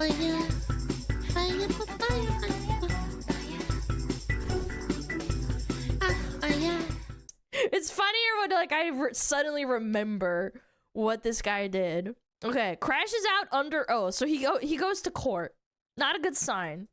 It's funnier when like suddenly remember what this guy did. Okay, crashes out under oath, so he goes to court. Not a good sign.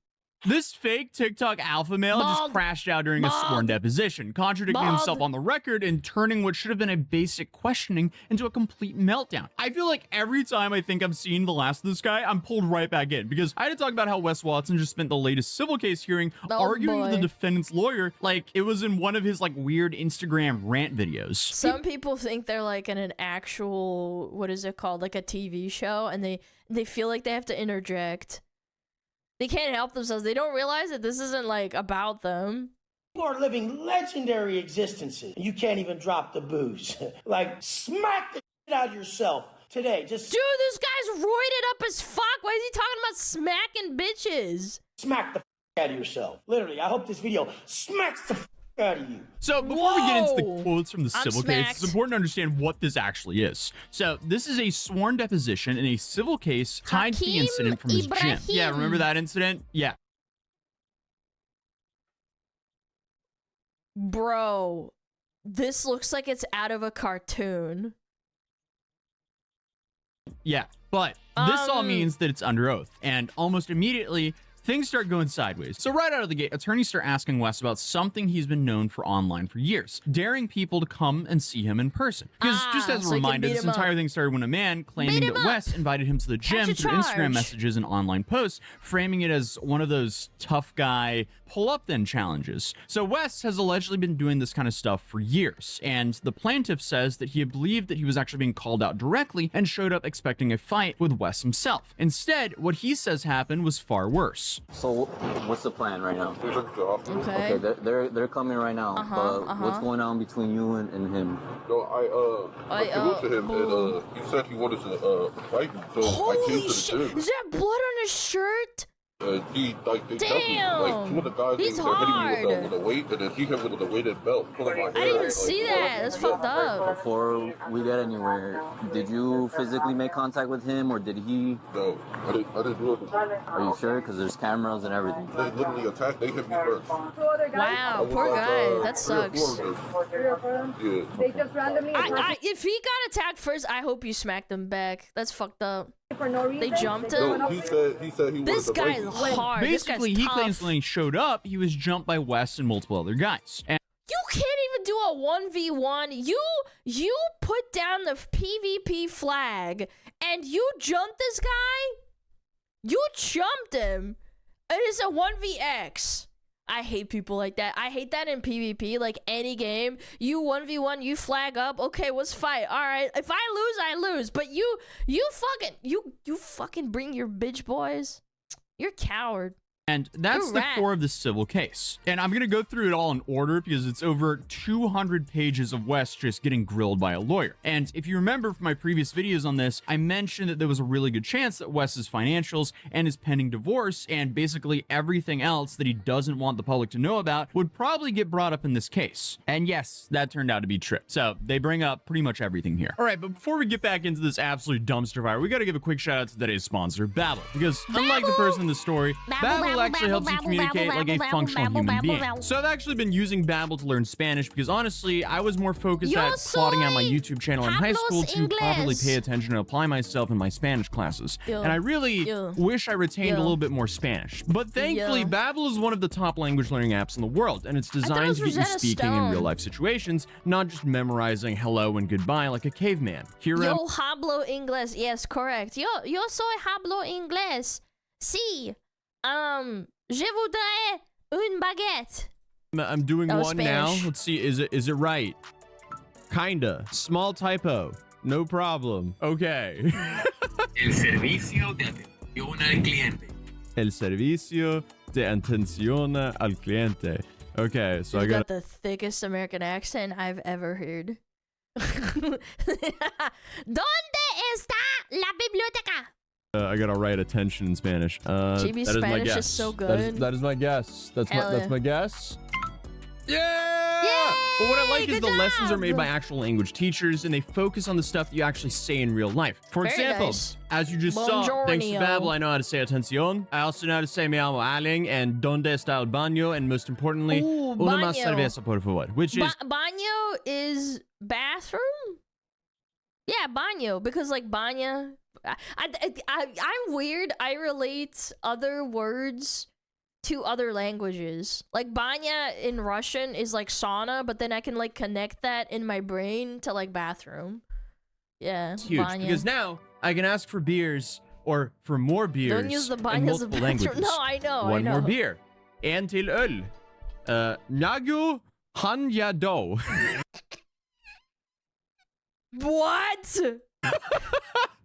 This fake TikTok alpha male just crashed out during a sworn deposition, contradicting himself on the record and turning what should have been a basic questioning into a complete meltdown. I feel like every time I think I've seen the last of this guy, I'm pulled right back in, because I had to talk about how Wes Watson just spent the latest civil case hearing arguing with the defendant's lawyer like it was in one of his like weird Instagram rant videos. Some people think they're like in an actual, what is it called, like a TV show, and they feel like they have to interject. They can't help themselves. They don't realize that this isn't like about them. You are living legendary existences. You can't even drop the booze. Like, smack the shit out of yourself today. Just dude, this guy's roided up as fuck. Why is he talking about smacking bitches? Smack the out of yourself. Literally, I hope this video smacks the out of you. So before we get into the quotes from the civil case, it's important to understand what this actually is. So this is a sworn deposition in a civil case tied to the incident from his gym. Yeah, remember that incident? Yeah. Bro, this looks like it's out of a cartoon. Yeah, but this all means that it's under oath, and almost immediately things start going sideways. So right out of the gate, attorneys start asking Wes about something he's been known for online for years, daring people to come and see him in person. Because just as a reminder, this entire thing started when a man claiming that Wes invited him to the gym through Instagram messages and online posts, framing it as one of those tough guy pull up then challenges. So Wes has allegedly been doing this kind of stuff for years, and the plaintiff says that he believed that he was actually being called out directly and showed up expecting a fight with Wes himself. Instead, what he says happened was far worse. So what's the plan right now? Okay. Okay, they're coming right now. But what's going on between you and him? No, I came to him and he said he wanted to fight me, so I came to the gym. Is there blood on his shirt? He like they damn, like two of the guys he's they were hitting me with a weight, and then he hit me with a weighted belt. I didn't even see that. That's fucked up. Before we get anywhere, did you physically make contact with him, or did he? No, I didn't do it. Are you sure? Because there's cameras and everything. They literally attacked. They hit me first. Wow, poor guy. That sucks. Yeah. They just randomly. If he got attacked first, I hope you smacked him back. That's fucked up. For no reason. They jumped him. No, he said he this wanted guy's to hard. Basically, he claims when he showed up, he was jumped by Wes and multiple other guys. And you can't even do a 1v1. You put down the PvP flag and you jumped this guy? You jumped him. It is a 1vx. I hate people like that. I hate that in PvP, like any game. You 1v1, you flag up. Okay, let's fight. All right. If I lose, I lose. But you fucking bring your bitch boys. You're a coward. And that's the core of the civil case. And I'm going to go through it all in order because it's over 200 pages of Wes just getting grilled by a lawyer. And if you remember from my previous videos on this, I mentioned that there was a really good chance that Wes's financials and his pending divorce and basically everything else that he doesn't want the public to know about would probably get brought up in this case. And yes, that turned out to be true. So they bring up pretty much everything here. All right, but before we get back into this absolute dumpster fire, we got to give a quick shout out to today's sponsor, Babbel. Because unlike the person in the story, Babbel actually helps you communicate like a functional human being. So I've actually been using Babbel to learn Spanish because honestly, I was more focused at plotting out my YouTube channel in high school to properly pay attention and apply myself in my Spanish classes. And I really wish I retained a little bit more Spanish. But thankfully, Babbel is one of the top language learning apps in the world, and it's designed to get you speaking in real life situations, not just memorizing hello and goodbye like a caveman. Here, yo hablo inglés. Yes, correct. Yo soy hablo inglés. Sí. Je voudrais une baguette. I'm doing one now. Let's see. Is it right? Kinda. Small typo. No problem. Okay. El servicio de atención al cliente. El servicio de atención al cliente. Okay, so I got the thickest American accent I've ever heard. ¿Dónde está la biblioteca? I gotta write attention in Spanish. GB's Spanish is so good. That is my guess. That's my guess. Yeah! Yay! But what I like is good the lessons are job. made by actual language teachers, and they focus on the stuff that you actually say in real life. For Very example, nice. as you just saw, thanks to Buongiorno. Babel, I know how to say atención. I also know how to say me llamo Aling and donde está el baño, and most importantly, Ooh, una más baño. cerveza, por favor, which is Baño is bathroom? Yeah, baño, because like baña. I'm weird. I relate other words to other languages. Like baña in Russian is like sauna, but then I can like connect that in my brain to like bathroom. Yeah, huge, baña. because now I can ask for beers or for more beers Don't use the in baña as a multiple bathroom. languages. No, I know. One I know. more beer. En till öl. Nagu han jag då. What?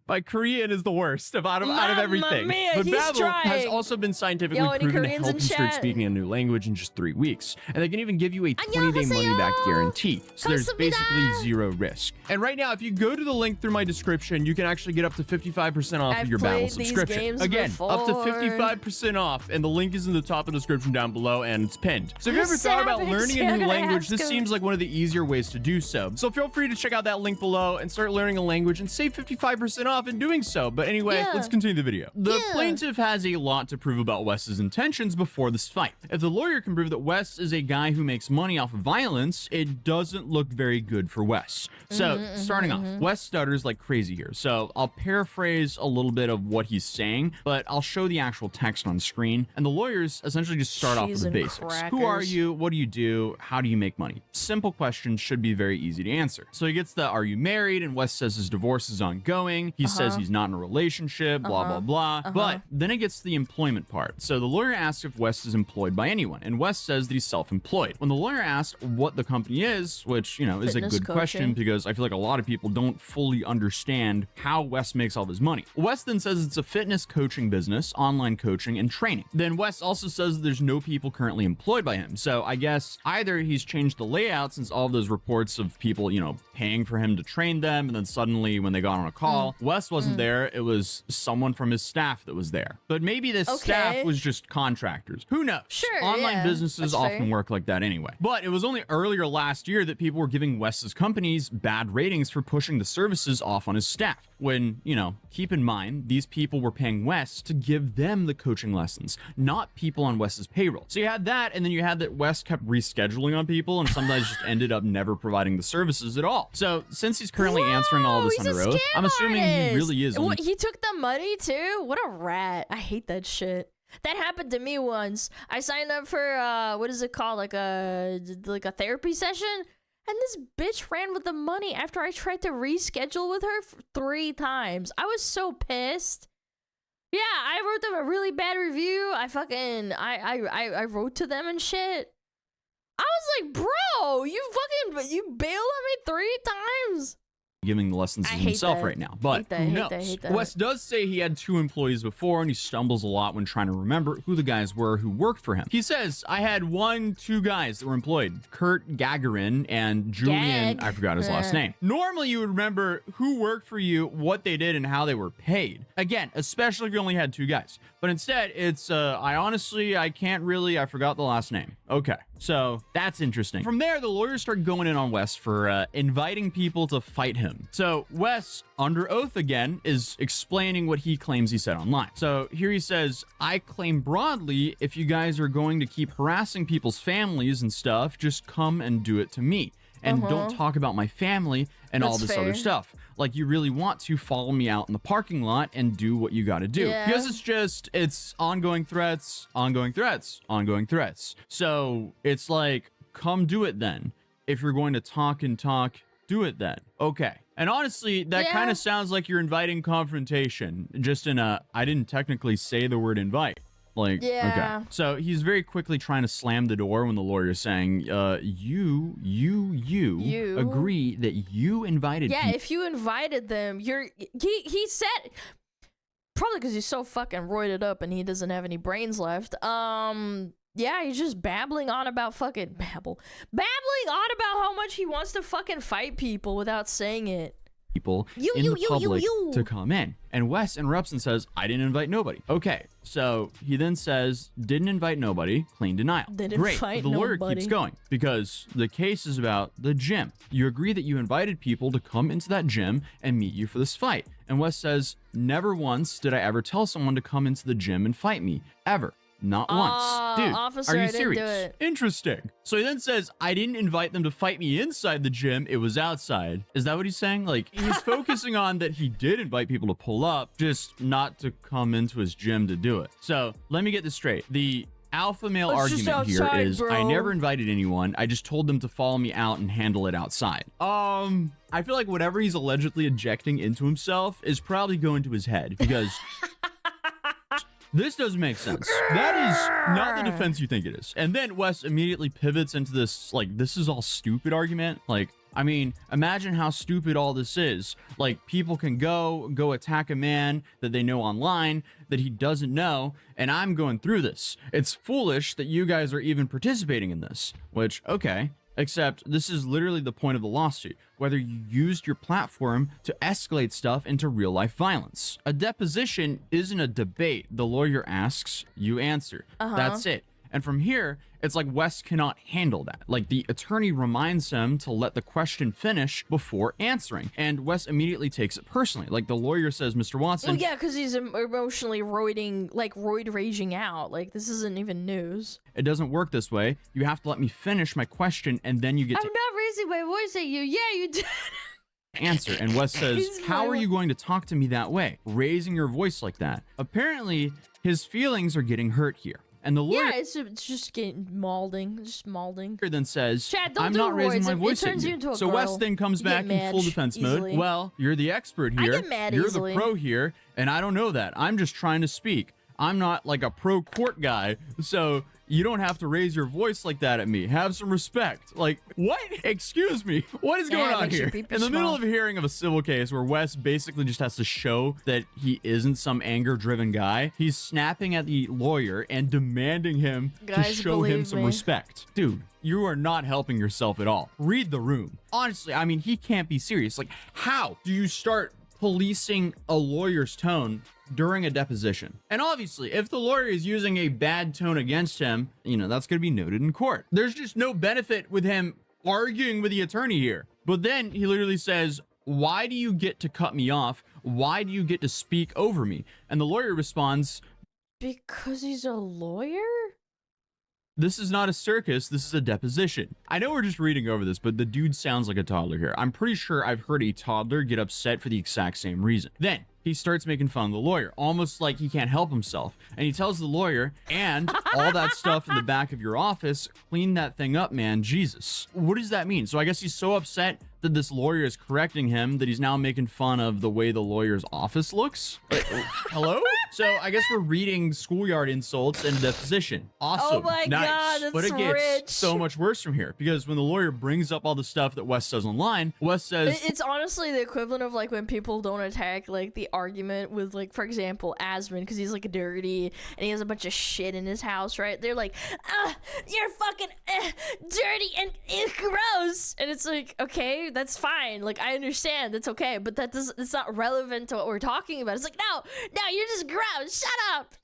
My Korean is the worst out of everything. mia, But he's Babel has trying. also been scientifically Yo, any proven to Koreans help in you start chat? speaking a new language in just 3 weeks. And they can even give you a 20-day 안녕하세요. money-back guarantee. So there's 감사합니다. basically zero risk. And right now, if you go to the link through my description, you can actually get up to 55% off I've of your Babel played these subscription. games Again, up to before. 55% off, and the link is in the top of the description down below, and it's pinned. So if you ever thought about Savage. learning a I'm new gonna language, ask this him. seems like one of the easier ways to do so. So feel free to check out that link below and start learning a language and save 55% off in doing so. But anyway, Yeah. let's continue the video. The Yeah. plaintiff has a lot to prove about Wes's intentions before this fight. If the lawyer can prove that Wes is a guy who makes money off of violence, it doesn't look very good for Wes. So, starting off, Wes stutters like crazy here. So, I'll paraphrase a little bit of what he's saying, but I'll show the actual text on screen. And the lawyers essentially just start off with Cheese the and basics. Who are crackers. you? What do you do? How do you make money? Simple questions should be very easy to answer. So, he gets the are you married? And Wes says his divorce is ongoing. He says he's not in a relationship, blah, blah, blah. But then it gets to the employment part. So the lawyer asks if Wes is employed by anyone, and Wes says that he's self-employed. When the lawyer asks what the company is, which, you know, is a Fitness good question coaching. because I feel like a lot of people don't fully understand how Wes makes all of his money. Wes then says it's a fitness coaching business, online coaching, and training. Then Wes also says that there's no people currently employed by him. So I guess either he's changed the layout since all of those reports of people, you know, paying for him to train them, and then suddenly when they got on a call, Wes wasn't there. It was someone from his staff that was there. But maybe this staff Okay. was just contractors. Who knows? Sure, Online yeah, businesses that's often fair. work like that anyway. But it was only earlier last year that people were giving Wes's companies bad ratings for pushing the services off on his staff. When, you know, keep in mind, these people were paying Wes to give them the coaching lessons, not people on Wes's payroll. So you had that, and then you had that Wes kept rescheduling on people and sometimes just ended up never providing the services at all. So since he's currently answering all of this Whoa, he's under a oath, I'm scam assuming he artist. really is. What, he took the money too? What a rat. I hate that shit. That happened to me once. I signed up for what is it called? Like a therapy session? And this bitch ran with the money after I tried to reschedule with her 3 times. I was so pissed. Yeah, I wrote them a really bad review. I wrote to them and shit. I was like, bro, you bailed on me 3 times. giving the lessons I to hate himself that. right now. But Hate who that, knows? hate that. Wes does say he had 2 employees before, and he stumbles a lot when trying to remember who the guys were who worked for him. He says, I had 2 guys that were employed, Kurt Gagarin and Julian, Gag. I forgot his last name. Normally, you would remember who worked for you, what they did, and how they were paid. Again, especially if you only had 2 guys. But instead, it's, I forgot the last name. Okay, so that's interesting. From there, the lawyers start going in on Wes for inviting people to fight him. So Wes, under oath again, is explaining what he claims he said online. So here he says, I claim broadly, if you guys are going to keep harassing people's families and stuff, just come and do it to me. And don't talk about my family and all That's this other fair. stuff. Like, you really want to follow me out in the parking lot and do what you gotta do. Yeah. Because it's ongoing threats, ongoing threats, ongoing threats. So it's like, come do it then. If you're going to talk and talk, do it then. Okay. And honestly, that Yeah. kind of sounds like you're inviting confrontation. Just in I didn't technically say the word invite. Like, Yeah. okay. So he's very quickly trying to slam the door when the lawyer's saying, you agree that you invited Yeah, people. if you invited them, he said, probably because he's so fucking roided up and he doesn't have any brains left. Yeah, he's just babbling on about babbling on about how much he wants to fucking fight people without saying it. people in the public to come in. And Wes interrupts and says, I didn't invite nobody. Okay, so he then says, didn't invite nobody, clean denial. Great, but the lawyer keeps going because the case is about the gym. You agree that you invited people to come into that gym and meet you for this fight. And Wes says, never once did I ever tell someone to come into the gym and fight me, ever. Not once. Dude, officer, are you I didn't do serious? it. Interesting. So he then says, I didn't invite them to fight me inside the gym. It was outside. Is that what he's saying? Like, he's focusing on that he did invite people to pull up, just not to come into his gym to do it. So let me get this straight. The alpha male argument here is, I never invited anyone. I just told them to follow me out and handle it outside. I feel like whatever he's allegedly injecting into himself is probably going to his head because... This doesn't make sense. That is not the defense you think it is. And then Wes immediately pivots into this, like, this is all stupid argument. Like, I mean, imagine how stupid all this is. Like, people can go attack a man that they know online that he doesn't know, and I'm going through this. It's foolish that you guys are even participating in this. Which, okay. Except this is literally the point of the lawsuit, whether you used your platform to escalate stuff into real life violence. A deposition isn't a debate. The lawyer asks, you answer. That's it. And from here, it's like Wes cannot handle that. Like the attorney reminds him to let the question finish before answering. And Wes immediately takes it personally. Like the lawyer says, Mr. Watson. Well, yeah, because he's emotionally roid raging out. Like this isn't even news. It doesn't work this way. You have to let me finish my question and then you get I'm not raising my voice at you. Yeah, you did. Answer. And Wes says, how are you going to talk to me that way? Raising your voice like that. Apparently, his feelings are getting hurt here. And the lawyer, yeah, it's just getting just malding. Then says, Chad, don't I'm do not raising roids. my voice at you. So Wes then comes back in full defense mode. Well, you're the expert here. I get mad you're easily. the pro here, and I don't know that. I'm just trying to speak. I'm not like a pro court guy, so you don't have to raise your voice like that at me. Have some respect. Like, what? Excuse me. What is going on here? In the middle of a hearing of a civil case where Wes basically just has to show that he isn't some anger-driven guy, he's snapping at the lawyer and demanding him to show him some respect. Dude, you are not helping yourself at all. Read the room. Honestly, I mean, he can't be serious. Like, how do you start policing a lawyer's tone during a deposition? And obviously, if the lawyer is using a bad tone against him, you know, that's going to be noted in court. There's just no benefit with him arguing with the attorney here. But then he literally says, why do you get to cut me off? Why do you get to speak over me? And the lawyer responds, because he's a lawyer? This is not a circus, this is a deposition. I know we're just reading over this, but the dude sounds like a toddler here. I'm pretty sure I've heard a toddler get upset for the exact same reason. Then he starts making fun of the lawyer, almost like he can't help himself. And he tells the lawyer, and all that stuff in the back of your office, clean that thing up, man, Jesus. What does that mean? So I guess he's so upset that this lawyer is correcting him that he's now making fun of the way the lawyer's office looks? Hello? So I guess we're reading schoolyard insults in deposition. Awesome. Oh my God, that's but it gets rich. so much worse from here because when the lawyer brings up all the stuff that Wes says online, Wes says, it's honestly the equivalent of like when people don't attack like the argument with like, for example, Asmund, because he's like dirty and he has a bunch of shit in his house, right? They're like, you're fucking dirty and gross. And it's like, okay, that's fine. Like, I understand. That's okay. But it's not relevant to what we're talking about. It's like, no, you're just gross. Shut up.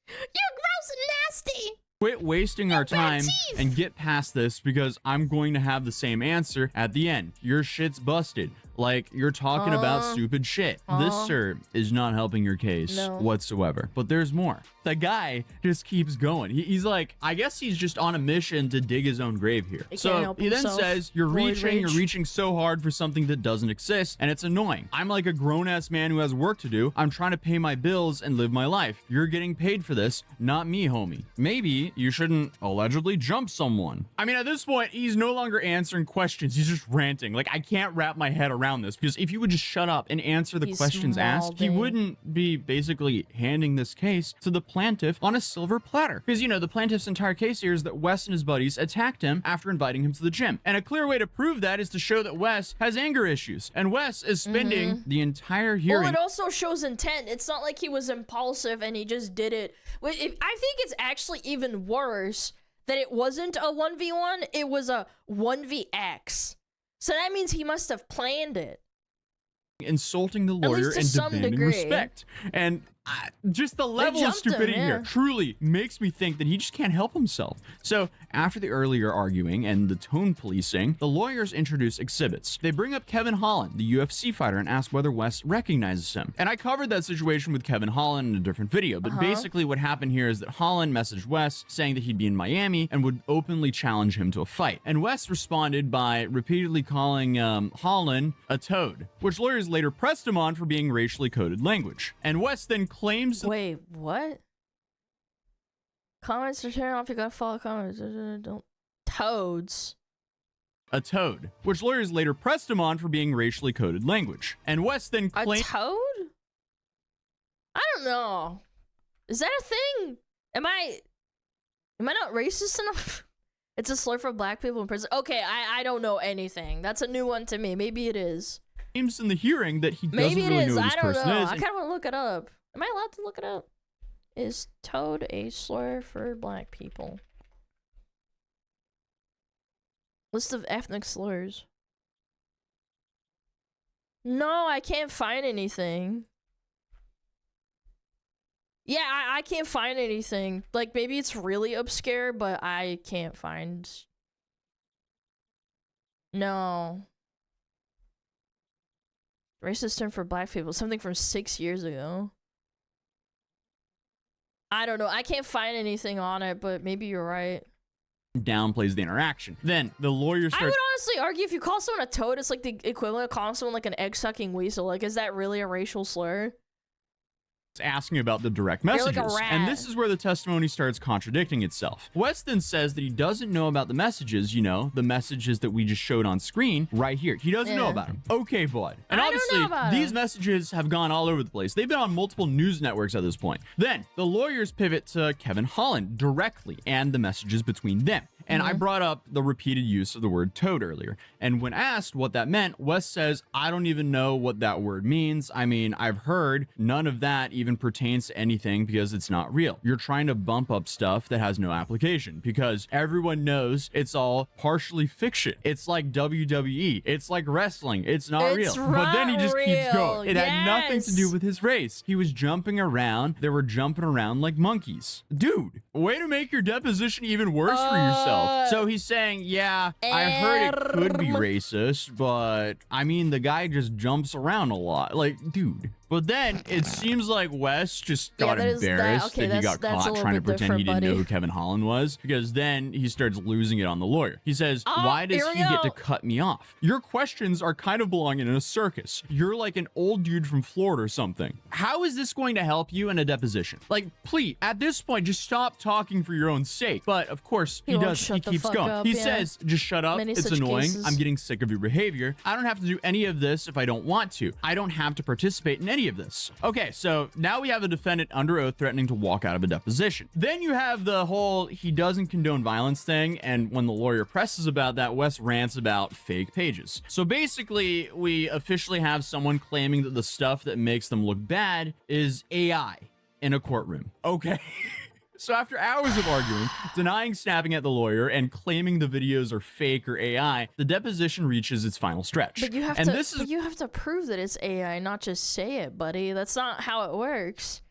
You're gross and nasty. Quit wasting our time and get past this because I'm going to have the same answer at the end. Your shit's busted. Like, you're talking about stupid shit. This, sir, is not helping your case whatsoever. But there's more. The guy just keeps going. He's like, I guess he's just on a mission to dig his own grave here. So he then says, you're reaching so hard for something that doesn't exist, and it's annoying. I'm like a grown-ass man who has work to do. I'm trying to pay my bills and live my life. You're getting paid for this, not me, homie. Maybe you shouldn't allegedly jump someone. I mean, at this point, he's no longer answering questions. He's just ranting. Like, I can't wrap my head around this because if he would just shut up and answer the questions asked, he wouldn't be basically handing this case to the plaintiff on a silver platter. Because, you know, the plaintiff's entire case here is that Wes and his buddies attacked him after inviting him to the gym. And a clear way to prove that is to show that Wes has anger issues. And Wes is spending the entire hearing. Well, it also shows intent. It's not like he was impulsive and he just did it. I think it's actually even worse that it wasn't a 1v1, it was a 1vx. So that means he must have planned it. Insulting the lawyer and demanding respect. And just the level of stupidity here truly makes me think that he just can't help himself. So after the earlier arguing and the tone policing, the lawyers introduce exhibits. They bring up Kevin Holland, the UFC fighter, and ask whether Wes recognizes him. And I covered that situation with Kevin Holland in a different video, but basically what happened here is that Holland messaged Wes saying that he'd be in Miami and would openly challenge him to a fight. And Wes responded by repeatedly calling Holland a toad, which lawyers later pressed him on for being racially coded language. And Wes then claims... Wait, what? Comments to turn off, you gotta follow comments. Don't... Toads. A toad, which lawyers later pressed him on for being racially coded language. And Wes then claimed... A toad? I don't know. Is that a thing? Am I not racist enough? It's a slur for black people in prison. Okay, I don't know anything. That's a new one to me. Maybe it is. Claims in the hearing that he doesn't really know who this person is. I kind of want to look it up. Am I allowed to look it up? Is toad a slur for black people? List of ethnic slurs. No, I can't find anything. Yeah, I can't find anything. Like, maybe it's really obscure, but I can't find... No. Racist term for black people. Something from 6 years ago. I don't know. I can't find anything on it, but maybe you're right. Downplays the interaction. Then the lawyer starts... I would honestly argue if you call someone a toad, it's like the equivalent of calling someone like an egg-sucking weasel. Like, is that really a racial slur? Asking about the direct messages, like a rat. and this is where the testimony starts contradicting itself. Wes then says that he doesn't know about the messages, you know, the messages that we just showed on screen right here. He doesn't know about them. Okay, bud. And obviously, these messages have gone all over the place. They've been on multiple news networks at this point. Then, the lawyers pivot to Kevin Holland directly and the messages between them. And I brought up the repeated use of the word toad earlier. And when asked what that meant, Wes says, I don't even know what that word means. I mean, I've heard none of that even pertains to anything because it's not real. You're trying to bump up stuff that has no application because everyone knows it's all partially fiction. It's like WWE. It's like wrestling. It's not real. But then he just keeps going. It had nothing to do with his race. He was jumping around. They were jumping around like monkeys. Dude, way to make your deposition even worse for yourself. So he's saying, yeah, I heard it could be racist, but I mean, the guy just jumps around a lot. Like, dude. But then it seems like Wes just got embarrassed that he got caught trying to pretend he didn't know who Kevin Holland was, because then he starts losing it on the lawyer. He says, why does he get to cut me off? Your questions are kind of belonging in a circus. You're like an old dude from Florida or something. How is this going to help you in a deposition? Like, please, at this point, just stop talking for your own sake. But of course, he keeps going. He says, just shut up. It's annoying. I'm getting sick of your behavior. I don't have to do any of this if I don't want to. I don't have to participate in any of this. Okay, so now we have a defendant under oath threatening to walk out of a deposition. Then you have the whole he doesn't condone violence thing, and when the lawyer presses about that, Wes rants about fake pages. So basically, we officially have someone claiming that the stuff that makes them look bad is AI in a courtroom. Okay. So after hours of arguing, denying snapping at the lawyer, and claiming the videos are fake or AI, the deposition reaches its final stretch. But you have to prove that it's AI, not just say it, buddy. That's not how it works.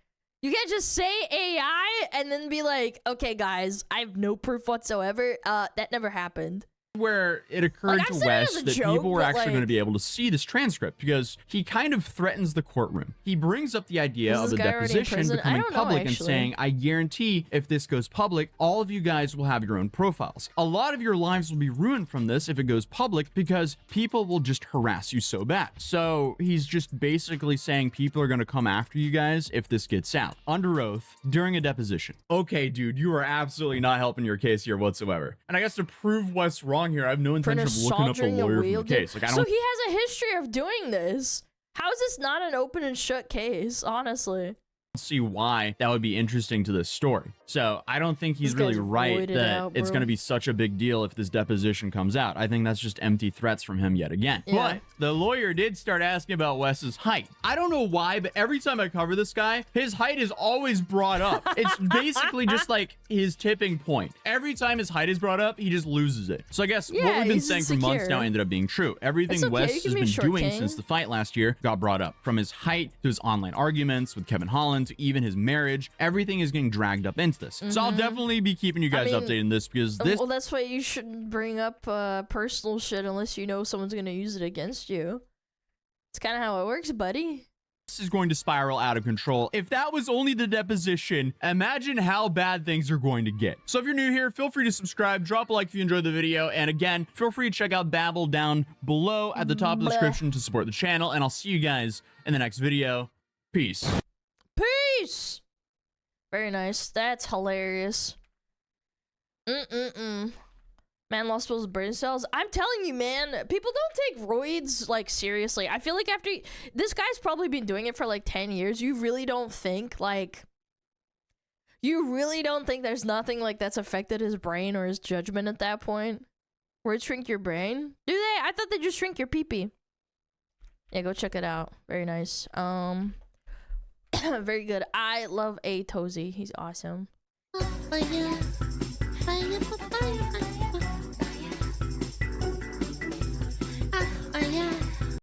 You can't just say AI and then be like, okay, guys, I have no proof whatsoever. That never happened. Where it occurred to Wes that people were actually going to be able to see this transcript because he kind of threatens the courtroom. He brings up the idea of the deposition becoming public and saying, I guarantee if this goes public, all of you guys will have your own profiles. A lot of your lives will be ruined from this if it goes public because people will just harass you so bad. So he's just basically saying people are going to come after you guys if this gets out. Under oath, during a deposition. Okay, dude, you are absolutely not helping your case here whatsoever. And I guess to prove Wes wrong here, I have no intention of looking up a lawyer for the case. Like, I don't... So he has a history of doing this. How is this not an open and shut case, honestly? see why that would be interesting to this story. So I don't think he's This really guy's right voided that out, it's bro. going to be such a big deal if this deposition comes out. I think that's just empty threats from him yet again. Yeah. But the lawyer did start asking about Wes's height. I don't know why, but every time I cover this guy, his height is always brought up. It's basically just like his tipping point. Every time his height is brought up, he just loses it. So I guess what Yeah, we've been he's saying for months insecure. now ended up being true. Everything It's okay, Wes you can has be been short, doing King. since the fight last year got brought up. From his height to his online arguments with Kevin Holland to even his marriage, everything is getting dragged up into this. So I'll definitely be keeping you guys mean, updated on this because this Well, that's why you shouldn't bring up personal shit unless you know someone's gonna use it against you. It's kind of how it works, buddy. is going to spiral out of control. If that was only the deposition, imagine how bad things are going to get. So if you're new here, feel free to subscribe, drop a like if you enjoyed the video, and again, feel free to check out Babel down below at the top of the description to support the channel, and I'll see you guys in the next video. Peace. Peace. Very nice. That's hilarious. Man lost those brain cells. I'm telling you, man, people don't take roids like seriously. I feel like after this guy's probably been doing it for like 10 years. You really don't think there's nothing like that's affected his brain or his judgment at that point? Roids shrink your brain? Do they? I thought they just shrink your pee-pee. Yeah, go check it out. Very nice. Very good. I love A Tozy. He's awesome.